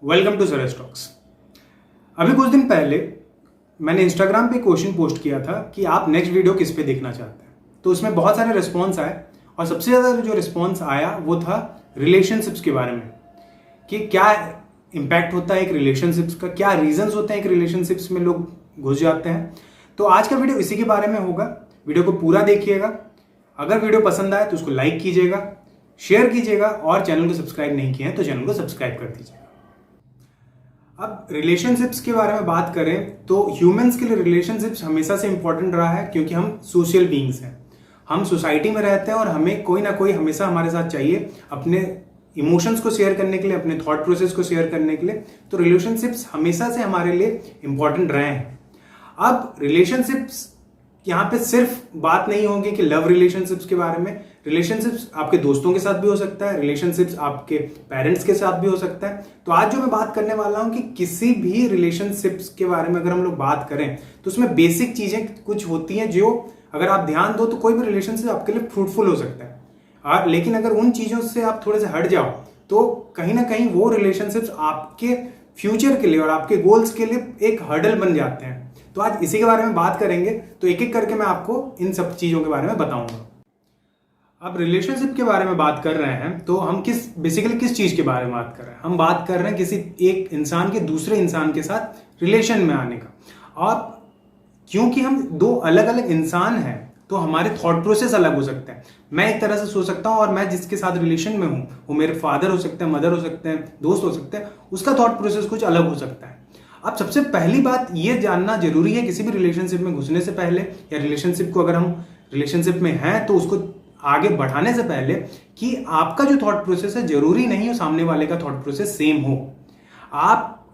Welcome to Suresh talks. अभी कुछ दिन पहले मैंने इंस्टाग्राम पे क्वेश्चन पोस्ट किया था कि आप नेक्स्ट वीडियो किस पे देखना चाहते हैं। तो उसमें बहुत सारे रिस्पॉन्स आए और सबसे ज़्यादा जो रिस्पॉन्स आया वो था रिलेशनशिप्स के बारे में, कि क्या इम्पैक्ट होता है एक रिलेशनशिप्स का, क्या रीजंस होते हैं एक रिलेशनशिप्स में लोग घुस जाते हैं। तो आज का वीडियो इसी के बारे में होगा। वीडियो को पूरा देखिएगा। अगर वीडियो पसंद आए तो उसको लाइक कीजिएगा, शेयर कीजिएगा और चैनल को सब्सक्राइब नहीं किया है तो चैनल को सब्सक्राइब कर दीजिएगा। अब रिलेशनशिप्स के बारे में बात करें तो ह्यूमंस के लिए रिलेशनशिप्स हमेशा से इंपॉर्टेंट रहा है, क्योंकि हम सोशल बीइंग्स हैं, हम सोसाइटी में रहते हैं और हमें कोई ना कोई हमेशा हमारे साथ चाहिए अपने इमोशंस को शेयर करने के लिए, अपने थॉट प्रोसेस को शेयर करने के लिए। तो रिलेशनशिप्स हमेशा से हमारे लिए इंपॉर्टेंट रहे हैं। अब रिलेशनशिप्स यहाँ पे सिर्फ बात नहीं होगी कि लव रिलेशनशिप्स के बारे में। रिलेशनशिप्स आपके दोस्तों के साथ भी हो सकता है, रिलेशनशिप्स आपके पेरेंट्स के साथ भी हो सकता है। तो आज जो मैं बात करने वाला हूं कि किसी भी रिलेशनशिप्स के बारे में अगर हम लोग बात करें तो उसमें बेसिक चीजें कुछ होती हैं जो अगर आप ध्यान दो तो कोई भी रिलेशनशिप आपके लिए फ्रूटफुल हो सकता है। लेकिन अगर उन चीजों से आप थोड़े से हट जाओ तो कहीं ना कहीं वो रिलेशनशिप्स आपके फ्यूचर के लिए और आपके गोल्स के लिए एक हर्डल बन जाते हैं। तो आज इसी के बारे में बात करेंगे। तो एक एक करके मैं आपको इन सब चीजों के बारे में बताऊंगा। अब रिलेशनशिप के बारे में बात कर रहे हैं तो हम बेसिकली किस चीज के बारे में बात कर रहे हैं? हम बात कर रहे हैं किसी एक इंसान के दूसरे इंसान के साथ रिलेशन में आने का। और क्योंकि हम दो अलग अलग इंसान हैं तो हमारे थॉट प्रोसेस अलग हो सकते हैं। मैं एक तरह से सोच सकता हूं और मैं जिसके साथ रिलेशन में हूं वो मेरे फादर हो सकते हैं, मदर हो सकते हैं, दोस्त हो सकते हैं, उसका थॉट प्रोसेस कुछ अलग हो सकता है। अब सबसे पहली बात ये जानना जरूरी है किसी भी रिलेशनशिप में घुसने से पहले, या रिलेशनशिप को अगर हम रिलेशनशिप में हैं तो उसको आगे बढ़ाने से पहले, कि आपका जो थॉट प्रोसेस है जरूरी नहीं हो सामने वाले का थॉट प्रोसेस सेम हो।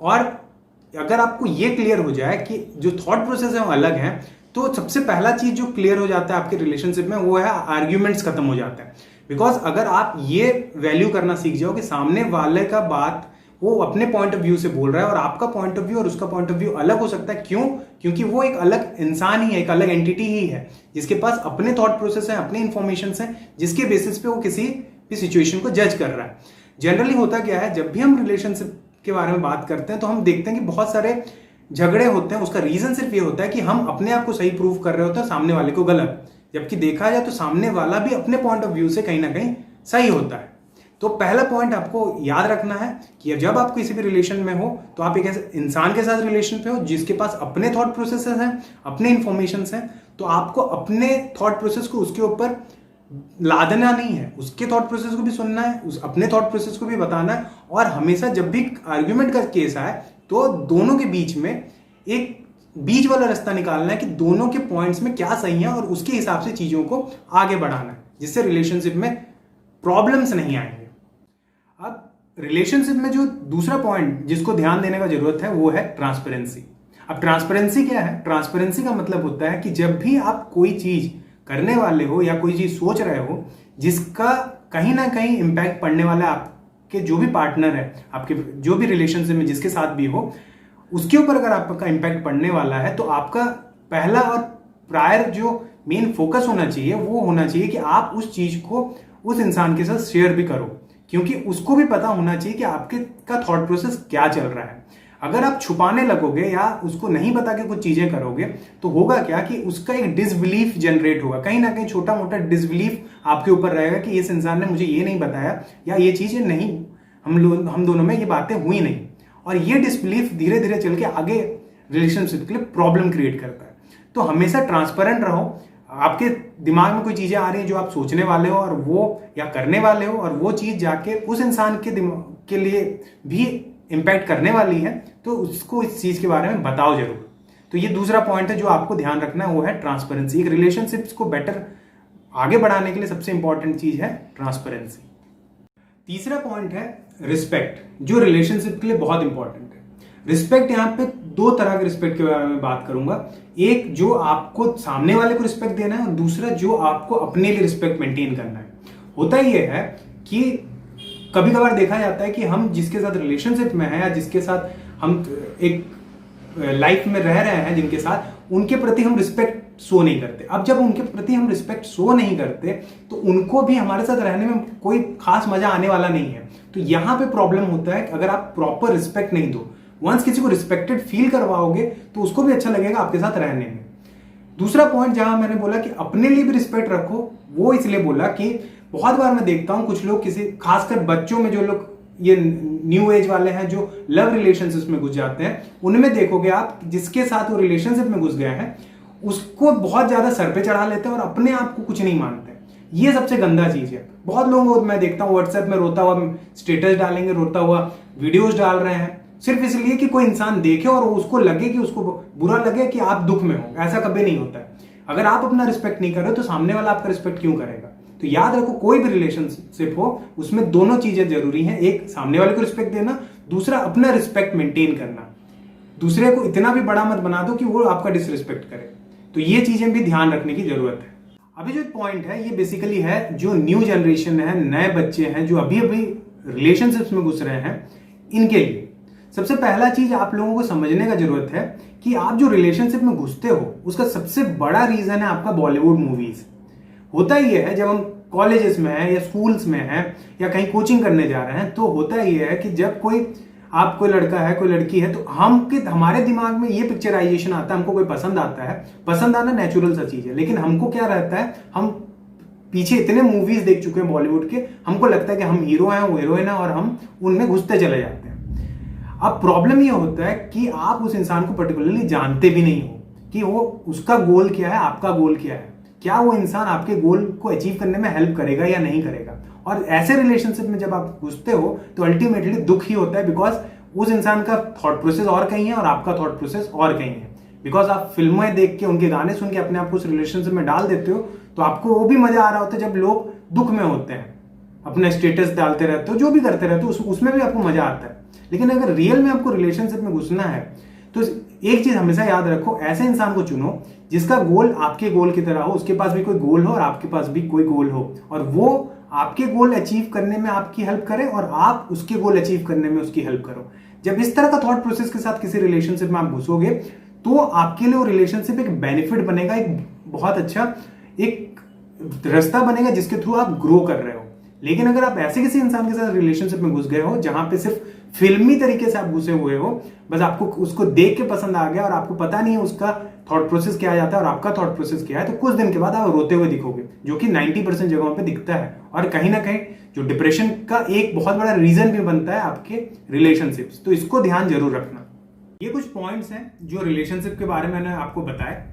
और अगर आपको ये क्लियर हो जाए कि जो थॉट प्रोसेस है वो अलग है तो सबसे पहला चीज जो क्लियर हो जाता है आपके रिलेशनशिप में वो है आर्ग्यूमेंट्स खत्म हो जाता है। बिकॉज अगर आप ये वैल्यू करना सीख जाओ कि सामने वाले का बात वो अपने पॉइंट ऑफ व्यू से बोल रहा है और आपका पॉइंट ऑफ व्यू और उसका पॉइंट ऑफ व्यू अलग हो सकता है। क्यों? क्योंकि वो एक अलग इंसान ही है, एक अलग एंटिटी ही है जिसके पास अपने थॉट प्रोसेस है, अपने इंफॉर्मेशन है, जिसके बेसिस पे वो किसी भी सिचुएशन को जज कर रहा है। जनरली होता क्या है, जब भी हम रिलेशनशिप के बारे में बात करते हैं तो हम देखते हैं कि बहुत सारे झगड़े होते हैं। उसका रीजन सिर्फ ये होता है कि हम अपने आप को सही प्रूव कर रहे होते हैं, सामने वाले को गलत। जबकि देखा जाए तो सामने वाला भी अपने पॉइंट ऑफ व्यू से कहीं ना कहीं सही होता है। तो पहला पॉइंट आपको याद रखना है कि जब आप किसी भी रिलेशन में हो तो आप एक ऐसे इंसान के साथ रिलेशन पे हो जिसके पास अपने थॉट प्रोसेसेस हैं, अपने इंफॉर्मेशन हैं। तो आपको अपने थॉट प्रोसेस को उसके ऊपर लादना नहीं है, उसके थॉट प्रोसेस को भी सुनना है, अपने थॉट प्रोसेस को भी बताना है। और हमेशा जब भी आर्ग्यूमेंट का केस आए तो दोनों के बीच में एक बीच वाला रास्ता निकालना है कि दोनों के पॉइंट्स में क्या सही है और उसके हिसाब से चीजों को आगे बढ़ाना है, जिससे रिलेशनशिप में प्रॉब्लम्स नहीं आएंगे। अब रिलेशनशिप में जो दूसरा पॉइंट जिसको ध्यान देने का जरूरत है वो है ट्रांसपेरेंसी। अब ट्रांसपेरेंसी क्या है? ट्रांसपेरेंसी का मतलब होता है कि जब भी आप कोई चीज करने वाले हो या कोई चीज सोच रहे हो जिसका कहीं ना कहीं इंपैक्ट पड़ने वाला है आपके जो भी पार्टनर है, आपके जो भी रिलेशनशिप में जिसके साथ भी हो, उसके ऊपर अगर आपका इंपैक्ट पड़ने वाला है तो आपका पहला और प्रायर जो मेन फोकस होना चाहिए वो होना चाहिए कि आप उस चीज को उस इंसान के साथ शेयर भी करो, क्योंकि उसको भी पता होना चाहिए कि आपके का थॉट प्रोसेस क्या चल रहा है। अगर आप छुपाने लगोगे या उसको नहीं बता के कुछ चीजें करोगे तो होगा क्या कि उसका एक डिसबिलीफ जनरेट होगा, कहीं ना कहीं छोटा मोटा डिसबिलीफ आपके ऊपर रहेगा कि इस इंसान ने मुझे ये नहीं बताया या ये चीजें नहीं, हम दोनों में ये बातें हुई नहीं। और ये डिसबिलीफ धीरे धीरे चल के आगे रिलेशनशिप के लिए प्रॉब्लम क्रिएट करता है। तो हमेशा ट्रांसपेरेंट रहो। आपके दिमाग में कोई चीजें आ रही हैं जो आप सोचने वाले हो और वो या करने वाले हो और वो चीज जाके उस इंसान के दिमाग के लिए भी इंपैक्ट करने वाली है तो उसको इस चीज के बारे में बताओ जरूर। तो ये दूसरा पॉइंट है जो आपको ध्यान रखना है, वो है ट्रांसपेरेंसी। एक रिलेशनशिप्स को बेटर आगे बढ़ाने के लिए सबसे इंपॉर्टेंट चीज है ट्रांसपेरेंसी। तीसरा पॉइंट है रिस्पेक्ट, जो रिलेशनशिप के लिए बहुत इंपॉर्टेंट है। रिस्पेक्ट, यहाँ पे दो तरह के रिस्पेक्ट के बारे में बात करूंगा। एक जो आपको सामने वाले को रिस्पेक्ट देना है और दूसरा जो आपको अपने लिए रिस्पेक्ट मेंटेन करना है। होता ही है कि कभी कभार देखा जाता है कि हम जिसके साथ रिलेशनशिप में हैं या जिसके साथ हम एक लाइफ में रह रहे हैं जिनके साथ, उनके प्रति हम रिस्पेक्ट शो नहीं करते। अब जब उनके प्रति हम रिस्पेक्ट शो नहीं करते तो उनको भी हमारे साथ रहने में कोई खास मजा आने वाला नहीं है। तो यहाँ पे प्रॉब्लम होता है कि अगर आप प्रॉपर रिस्पेक्ट नहीं दो, वंस किसी को रिस्पेक्टेड फील करवाओगे तो उसको भी अच्छा लगेगा आपके साथ रहने में। दूसरा पॉइंट जहां मैंने बोला कि अपने लिए भी रिस्पेक्ट रखो, वो इसलिए बोला कि बहुत बार मैं देखता हूं कुछ लोग, किसी खासकर बच्चों में जो लोग ये न्यू एज वाले हैं जो लव रिलेशनशिप में घुस जाते हैं, उनमें देखोगे आप जिसके साथ वो रिलेशनशिप में घुस गए हैं उसको बहुत ज्यादा सर पे चढ़ा लेते हैं और अपने आप को कुछ नहीं मानते। ये सबसे गंदा चीज है। बहुत लोगों को मैं देखता हूँ व्हाट्सएप में रोता हुआ स्टेटस डालेंगे, रोता हुआ वीडियोस डाल रहे हैं सिर्फ इसलिए कि कोई इंसान देखे और उसको लगे कि उसको बुरा लगे कि आप दुख में हो। ऐसा कभी नहीं होता है। अगर आप अपना रिस्पेक्ट नहीं कर रहे हो तो सामने वाला आपका रिस्पेक्ट क्यों करेगा। तो याद रखो, कोई भी रिलेशनशिप हो उसमें दोनों चीजें जरूरी हैं। एक, सामने वाले को रिस्पेक्ट देना, दूसरा अपना रिस्पेक्ट मेंटेन करना। दूसरे को इतना भी बड़ा मत बना दो कि वो आपका डिसरिस्पेक्ट करे। तो ये चीजें भी ध्यान रखने की जरूरत है। अभी जो पॉइंट है ये बेसिकली है जो न्यू जनरेशन है, नए बच्चे हैं जो अभी अभी रिलेशनशिप्स में घुस रहे हैं, इनके लिए सबसे पहला चीज आप लोगों को समझने का जरूरत है कि आप जो रिलेशनशिप में घुसते हो उसका सबसे बड़ा रीजन है आपका बॉलीवुड मूवीज। होता ही है जब हम कॉलेजेस में हैं या स्कूल्स में हैं या कहीं कोचिंग करने जा रहे हैं तो होता ही है कि जब कोई लड़का है कोई लड़की है तो हमारे दिमाग में ये पिक्चराइजेशन आता है, हमको कोई पसंद आता है। पसंद आना नेचुरल सा चीज है, लेकिन हमको क्या रहता है, हम पीछे इतने मूवीज देख चुके हैं बॉलीवुड के, हमको लगता है कि हम हीरो हैं वो हीरोइन है और हम उनमें घुसते चले जाते हैं। अब प्रॉब्लम ये होता है कि आप उस इंसान को पर्टिकुलरली जानते भी नहीं हो कि वो उसका गोल क्या है, आपका गोल क्या है, क्या वो इंसान आपके गोल को अचीव करने में हेल्प करेगा या नहीं करेगा। और ऐसे रिलेशनशिप में जब आप घुसते हो तो अल्टीमेटली दुख ही होता है, बिकॉज उस इंसान का थॉट प्रोसेस और कहीं है और आपका थॉट प्रोसेस और कहीं है। बिकॉज आप फिल्में देख के, उनके गाने सुन के अपने आप को उस रिलेशनशिप में डाल देते हो, तो आपको वो भी मजा आ रहा होता है जब लोग दुख में होते हैं, अपने स्टेटस डालते रहते हो, जो भी करते रहते हो, उसमें भी आपको मजा आता है। लेकिन अगर रियल में आपको रिलेशनशिप में घुसना है तो एक चीज हमेशा याद रखो, ऐसे इंसान को चुनो जिसका गोल आपके गोल की तरह हो, उसके पास भी कोई गोल हो और आपके पास भी कोई गोल हो, और वो आपके गोल अचीव करने में आपकी हेल्प करे और आप उसके गोल अचीव करने में उसकी हेल्प करो। जब इस तरह का थॉट प्रोसेस के साथ किसी रिलेशनशिप में आप घुसोगे तो आपके लिए वो रिलेशनशिप एक बेनिफिट बनेगा, एक बहुत अच्छा एक रास्ता बनेगा जिसके थ्रू आप ग्रो कर रहे हो। लेकिन अगर आप ऐसे किसी इंसान के साथ रिलेशनशिप में घुस गए हो जहां पे सिर्फ फिल्मी तरीके से आप घुसे हुए हो, बस आपको उसको देख के पसंद आ गया और आपको पता नहीं है उसका थॉट प्रोसेस क्या जाता है और आपका थॉट प्रोसेस क्या है, तो कुछ दिन के बाद आप रोते हुए दिखोगे, जो कि 90% जगहों पे दिखता है। और कहीं ना कहीं जो डिप्रेशन का एक बहुत बड़ा रीजन भी बनता है आपके रिलेशनशिप्स। तो इसको ध्यान जरूर रखना। ये कुछ पॉइंट्स हैं जो रिलेशनशिप के बारे में मैंने आपको बताया।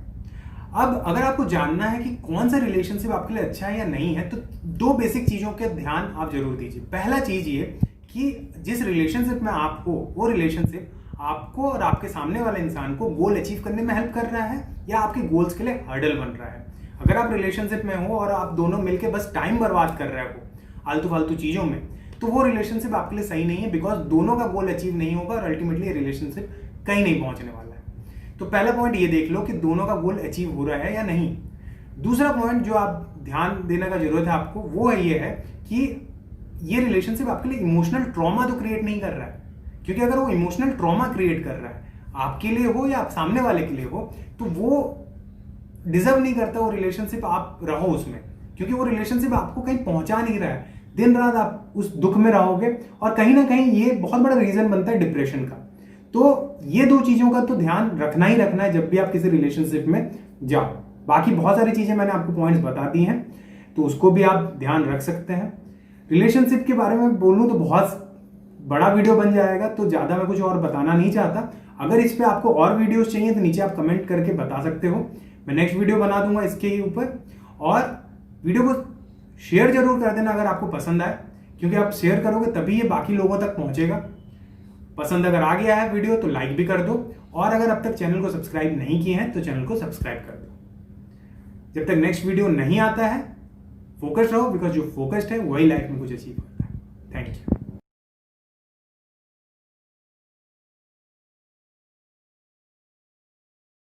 अब अगर आपको जानना है कि कौन सा रिलेशनशिप आपके लिए अच्छा है या नहीं है, तो दो बेसिक चीजों के ध्यान आप जरूर दीजिए। पहला चीज ये कि जिस रिलेशनशिप में आप हो वो रिलेशनशिप आपको और आपके सामने वाले इंसान को गोल अचीव करने में हेल्प कर रहा है या आपके गोल्स के लिए हर्डल बन रहा है। अगर आप रिलेशनशिप में हो और आप दोनों मिलकर बस टाइम बर्बाद कर रहे हो आलतू फालतू चीजों में, तो वो रिलेशनशिप आपके लिए सही नहीं है, बिकॉज दोनों का गोल अचीव नहीं होगा और अल्टीमेटली रिलेशनशिप कहीं नहीं पहुंचने वाला है। तो पहला पॉइंट ये देख लो कि दोनों का गोल अचीव हो रहा है या नहीं। दूसरा पॉइंट जो आप ध्यान देने का जरूरत है आपको, वो ये है कि ये रिलेशनशिप आपके लिए इमोशनल ट्रॉमा तो क्रिएट नहीं कर रहा है। क्योंकि अगर वो इमोशनल ट्रॉमा क्रिएट कर रहा है, आपके लिए हो या सामने वाले के लिए हो, तो वो डिजर्व नहीं करता वो रिलेशनशिप आप रहो उसमें, क्योंकि वो रिलेशनशिप आपको कहीं पहुंचा नहीं रहा है। दिन रात आप उस दुख में रहोगे और कहीं ना कहीं ये बहुत बड़ा रीजन बनता है डिप्रेशन का। तो ये दो चीजों का तो ध्यान रखना ही रखना है जब भी आप किसी रिलेशनशिप में जाओ। बाकी बहुत सारी चीजें मैंने आपको पॉइंट्स बता दी हैं, तो उसको भी आप ध्यान रख सकते हैं। रिलेशनशिप के बारे में बोलूं तो बहुत बड़ा वीडियो बन जाएगा, तो ज्यादा मैं कुछ और बताना नहीं चाहता। अगर इस पे आपको और वीडियोस चाहिए तो नीचे आप कमेंट करके बता सकते हो, मैं नेक्स्ट वीडियो बना दूंगा इसके ही ऊपर। और वीडियो को शेयर जरूर कर देना अगर आपको पसंद आए, क्योंकि आप शेयर करोगे तभी ये बाकी लोगों तक पहुंचेगा। पसंद अगर आ गया है वीडियो तो लाइक भी कर दो, और अगर अब तक चैनल को सब्सक्राइब नहीं किए हैं तो चैनल को सब्सक्राइब कर दो। जब तक नेक्स्ट वीडियो नहीं आता है, फोकस्ड रहो, बिकॉज जो फोकस्ड है वही लाइफ में कुछ अचीव करता है। Thank you.